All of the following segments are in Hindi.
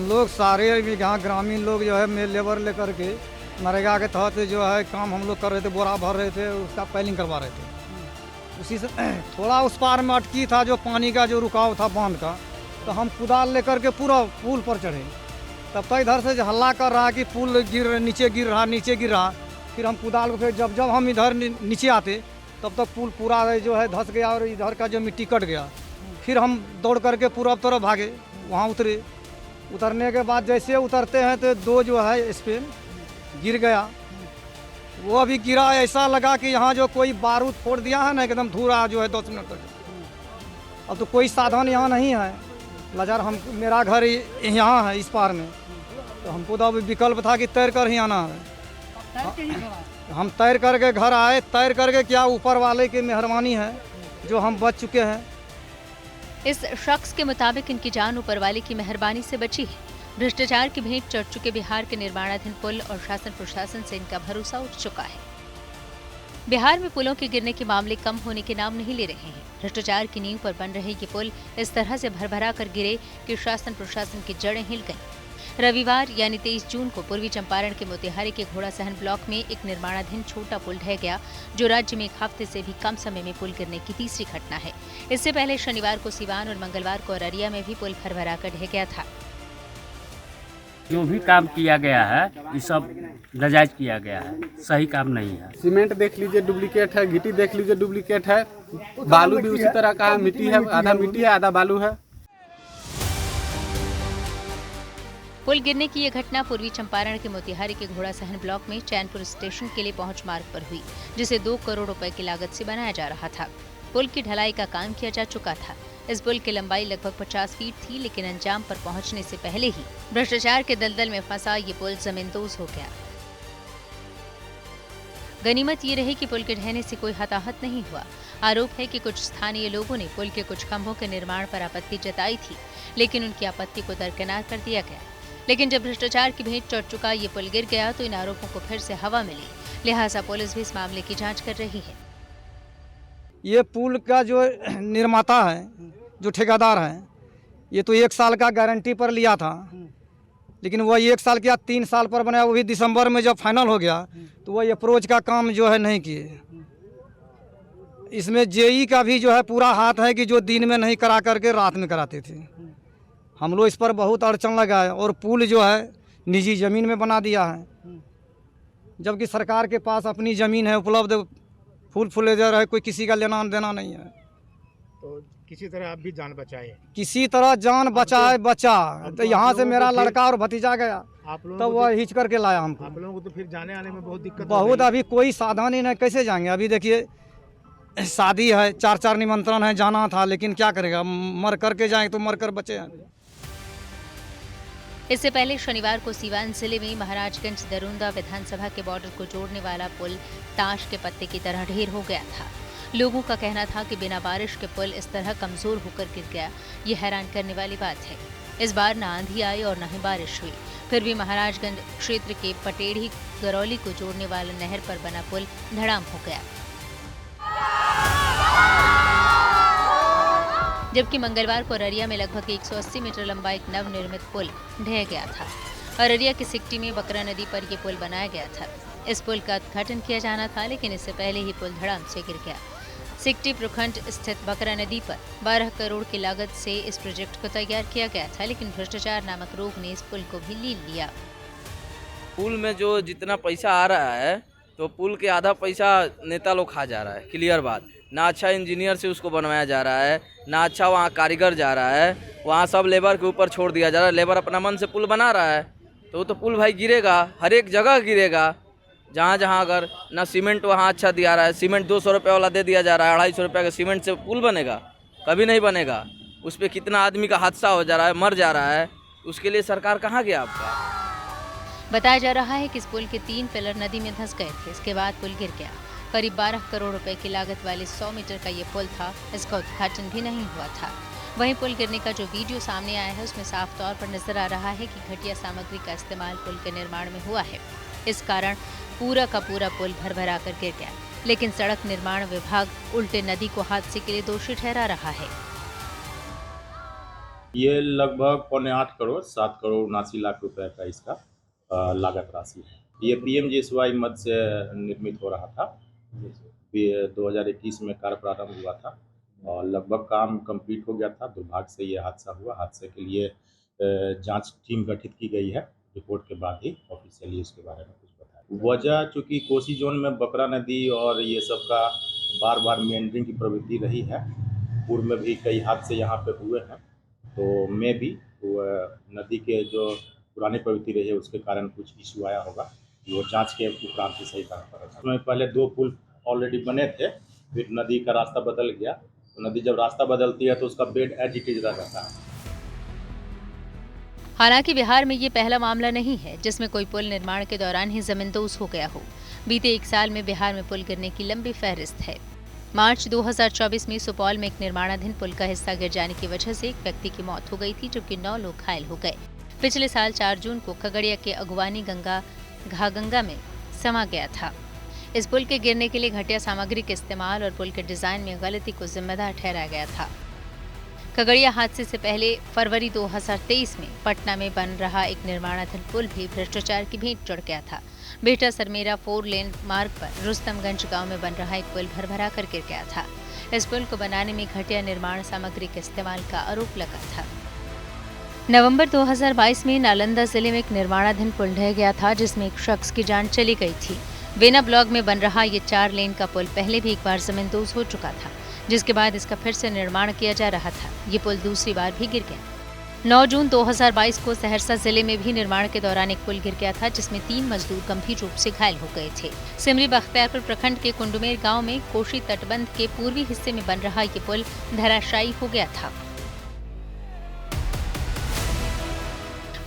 हम लोग सारे यहाँ ग्रामीण लोग जो है लेबर लेकर के नरेगा के तहत जो है काम हम लोग कर रहे थे, बोरा भर रहे थे, उसका पैलिंग करवा रहे थे। उसी से थोड़ा उस पार में अटकी था जो पानी का जो रुकाव था बांध का, तो हम कुदाल लेकर के पूरा पुल पर चढ़े। तब तक इधर से हल्ला कर रहा कि पुल नीचे गिर रहा। फिर हम कुदाल को फिर जब हम इधर नीचे आते तब तक पुल पूरा जो है धंस गया और इधर का जो मिट्टी कट गया। फिर हम दौड़ करके पूरब तरफ भागे, वहाँ उतरे। उतरने के बाद जैसे उतरते हैं तो दो जो है इस पे गिर गया। वो अभी गिरा, ऐसा लगा कि यहाँ जो कोई बारूद फोड़ दिया है ना, एकदम धूरा जो है 10 मिनट तक। अब तो कोई साधन यहाँ नहीं है। लजार मेरा घर यहाँ है इस पार में, तो हमको तो अभी विकल्प था कि तैर कर ही आना है। हम तैर करके घर आए। तैर करके क्या, ऊपर वाले की मेहरबानी है जो हम बच चुके हैं। इस शख्स के मुताबिक इनकी जान ऊपर वाले की मेहरबानी से बची है। भ्रष्टाचार की भेंट चढ़ चुके बिहार के निर्माणाधीन पुल और शासन प्रशासन से इनका भरोसा उठ चुका है। बिहार में पुलों के गिरने के मामले कम होने के नाम नहीं ले रहे हैं। भ्रष्टाचार की नींव पर बन रहे ये पुल इस तरह से भरभरा कर गिरे कि शासन प्रशासन की जड़ें हिल गईं। रविवार यानी 23 जून को पूर्वी चंपारण के मोतिहारी के घोड़ासहन ब्लॉक में एक निर्माणाधीन छोटा पुल ढह गया, जो राज्य में एक हफ्ते से भी कम समय में पुल गिरने की तीसरी घटना है। इससे पहले शनिवार को सिवान और मंगलवार को अररिया में भी पुल भरभरा कर ढह गया था। जो भी काम किया गया है ये सब नाजायज किया गया है, सही काम नहीं है। सीमेंट देख लीजिए डुप्लीकेट है, गिट्टी देख लीजिए डुप्लीकेट है, बालू भी उसी तरह का है, मिट्टी है, आधा मिट्टी है आधा बालू है। पुल गिरने की यह घटना पूर्वी चंपारण के मोतिहारी के घोड़ासहन ब्लॉक में चैनपुर स्टेशन के लिए पहुंच मार्ग पर हुई, जिसे 2 करोड़ रुपए की लागत से बनाया जा रहा था। पुल की ढलाई का काम किया जा चुका था। इस पुल की लंबाई लगभग 50 फीट थी, लेकिन अंजाम पर पहुंचने से पहले ही भ्रष्टाचार के दलदल में फंसा ये पुल जमींदोज हो गया। गनीमत ये रही कि पुल के ढहने से कोई हताहत नहीं हुआ। आरोप है कि कुछ स्थानीय लोगों ने पुल के कुछ खंभों के निर्माण पर आपत्ति जताई थी, लेकिन उनकी आपत्ति को दरकिनार कर दिया गया। लेकिन जब भ्रष्टाचार की भेंट चढ़ चुका ये पुल गिर गया तो इन आरोपों को फिर से हवा मिली। लिहाजा पुलिस भी इस मामले की जांच कर रही है। ये पुल का जो निर्माता है, जो ठेकेदार है, ये तो 1 साल का गारंटी पर लिया था, लेकिन वह 1 साल क्या 3 साल पर बनाया। वो भी दिसंबर में जब फाइनल हो गया तो वह अप्रोच का काम जो है नहीं किए। इसमें जेई का भी जो है पूरा हाथ है कि जो दिन में नहीं करा करके रात में कराते थे। हम लोग इस पर बहुत अड़चन लगा है और पुल जो है निजी ज़मीन में बना दिया है, जबकि सरकार के पास अपनी ज़मीन है उपलब्ध, फुल फुलेजर है, कोई किसी का लेना देना नहीं है। तो किसी तरह आप भी जान बचाए? किसी तरह जान बचा तो यहाँ से मेरा लड़का और भतीजा गया, तो वह हिच करके लाया हमको। आप लोगों को तो फिर जाने आने में बहुत दिक्कत बहुत, अभी कोई साधन ही नहीं, कैसे जाएंगे? अभी देखिए शादी है, 4 निमंत्रण है, जाना था, लेकिन क्या करेगा, मर करके जाएंगे तो मर कर बचे हैं। इससे पहले शनिवार को सीवान जिले में महाराजगंज दरुंदा विधानसभा के बॉर्डर को जोड़ने वाला पुल ताश के पत्ते की तरह ढेर हो गया था। लोगों का कहना था कि बिना बारिश के पुल इस तरह कमजोर होकर गिर गया, ये हैरान करने वाली बात है। इस बार न आंधी आई और न ही बारिश हुई, फिर भी महाराजगंज क्षेत्र के पटेढ़ी गरौली को जोड़ने वाला नहर पर बना पुल धड़ाम हो गया। जबकि मंगलवार को अररिया में लगभग 180 मीटर लंबा एक नवनिर्मित पुल ढह गया था। अररिया की सिकटी में बकरा नदी पर यह पुल बनाया गया था। इस पुल का उद्घाटन किया जाना था, लेकिन इससे पहले ही पुल धड़ाम से गिर गया। सिकटी प्रखंड स्थित बकरा नदी पर 12 करोड़ की लागत से इस प्रोजेक्ट को तैयार किया गया था, लेकिन भ्रष्टाचार नामक रोग ने इस पुल को भी लील लिया। पुल में जो जितना पैसा आ रहा है, तो पुल के आधा पैसा नेता लोग खा जा रहा है, क्लियर बात। ना अच्छा इंजीनियर से उसको बनवाया जा रहा है, ना अच्छा वहाँ कारीगर जा रहा है, वहाँ सब लेबर के ऊपर छोड़ दिया जा रहा है। लेबर अपना मन से पुल बना रहा है, तो वो तो पुल भाई गिरेगा, हर एक जगह गिरेगा। जहाँ जहाँ अगर ना सीमेंट वहाँ अच्छा दिया रहा है, सीमेंट 200 रुपये वाला दे दिया जा रहा है, 250 रुपये का सीमेंट से पुल बनेगा? कभी नहीं बनेगा। उस पर कितना आदमी का हादसा हो जा रहा है, मर जा रहा है, उसके लिए सरकार कहाँ गया आपका? बताया जा रहा है कि इस पुल के 3 पिलर नदी में धंस गए थे। इसके बाद पुल गिर गया। करीब 12 करोड़ रुपए की लागत वाले 100 मीटर का ये पुल था, इसका उद्घाटन भी नहीं हुआ था। वहीं पुल गिरने का जो वीडियो सामने आया है, उसमें साफ तौर पर नजर आ रहा है कि घटिया सामग्री का इस्तेमाल पुल के निर्माण में हुआ है। इस कारण पूरा का पूरा पुल भरभरा कर गिर गया, लेकिन सड़क निर्माण विभाग उल्टे नदी को हादसे के लिए दोषी ठहरा रहा है। ये लगभग 7.25 करोड़ 7 करोड़ 79 लाख रुपए का इसका लागत राशि है। ये पीएमजीएसवाई मद से निर्मित हो रहा था। 2021 में कार्य प्रारंभ हुआ था और लगभग काम कंप्लीट हो गया था। दुर्भाग्य से ये हादसा हुआ। हादसे के लिए जांच टीम गठित की गई है। रिपोर्ट के बाद ही ऑफिशियली इसके बारे में कुछ बताया। वजह चूँकि कोसी जोन में बकरा नदी और ये सब का बार बार मेंडरिंग की प्रवृत्ति रही है। पूर्व में भी कई हादसे यहाँ पे हुए हैं, तो मैं भी नदी के जो पुरानी प्रवृत्ति रही है उसके कारण कुछ इशू आया होगा। वो जांच के उपरांत ही सही कारण पड़ा। उसमें पहले 2 पुल ऑलरेडी बने थे, फिर नदी का रास्ता बदल गया। तो नदी जब रास्ता बदलती है तो उसका बेड एज इट इज रहता है। हालांकि बिहार में ये पहला मामला नहीं है जिसमें कोई पुल निर्माण के दौरान ही जमींदोज हो गया हो। बीते 1 साल में बिहार में पुल गिरने की लंबी फहरिस्त है। मार्च 2024 में सुपौल में एक निर्माणाधीन पुल का हिस्सा गिर जाने की वजह से एक व्यक्ति की मौत हो गई थी, जबकि 9 लोग घायल हो गए। पिछले साल 4 जून को खगड़िया के अगवानी गंगा घागंगा में समा गया था। इस पुल के गिरने के लिए घटिया सामग्री के इस्तेमाल और पुल के डिजाइन में गलती को जिम्मेदार ठहराया गया था। खगड़िया हादसे से पहले फरवरी 2023 में पटना में बन रहा एक निर्माणाधीन पुल भी भ्रष्टाचार की भेंट चढ़ गया था। बेटा सरमेरा 4 लेन मार्ग पर रुस्तमगंज गांव में बन रहा एक पुल भरभरा कर गिर गया था। इस पुल को बनाने में घटिया निर्माण सामग्री के इस्तेमाल का आरोप लगा था। नवंबर 2022 में नालंदा जिले में एक निर्माणाधीन पुल ढह गया था, जिसमें एक शख्स की जान चली गई थी। वेना ब्लॉक में बन रहा ये 4 लेन का पुल पहले भी एक बार जमींदोज हो चुका था, जिसके बाद इसका फिर से निर्माण किया जा रहा था। ये पुल दूसरी बार भी गिर गया। 9 जून 2022 को सहरसा जिले में भी निर्माण के दौरान एक पुल गिर गया था, जिसमें 3 मजदूर गंभीर रूप से घायल हो गए थे। सिमरी बख्तियारपुर प्रखंड के कुंडुमेर गांव में कोशी तटबंध के पूर्वी हिस्से में बन रहा ये पुल धराशायी हो गया था।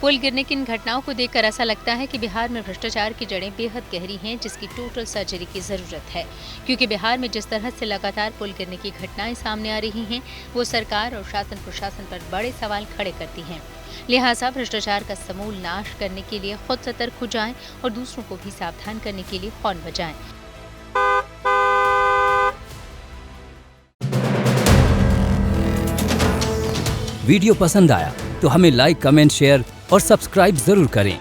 पुल गिरने की इन घटनाओं को देखकर ऐसा लगता है कि बिहार में भ्रष्टाचार की जड़ें बेहद गहरी हैं, जिसकी टोटल सर्जरी की जरूरत है। क्योंकि बिहार में जिस तरह से लगातार पुल गिरने की घटनाएं सामने आ रही हैं, वो सरकार और शासन प्रशासन पर बड़े सवाल खड़े करती हैं। लिहाजा भ्रष्टाचार का समूल नाश करने के लिए खुद सतर्क हो जाएं और दूसरों को भी सावधान करने के लिए हॉर्न बजाएं। वीडियो पसंद आया तो हमें लाइक, कमेंट, शेयर और सब्सक्राइब जरूर करें।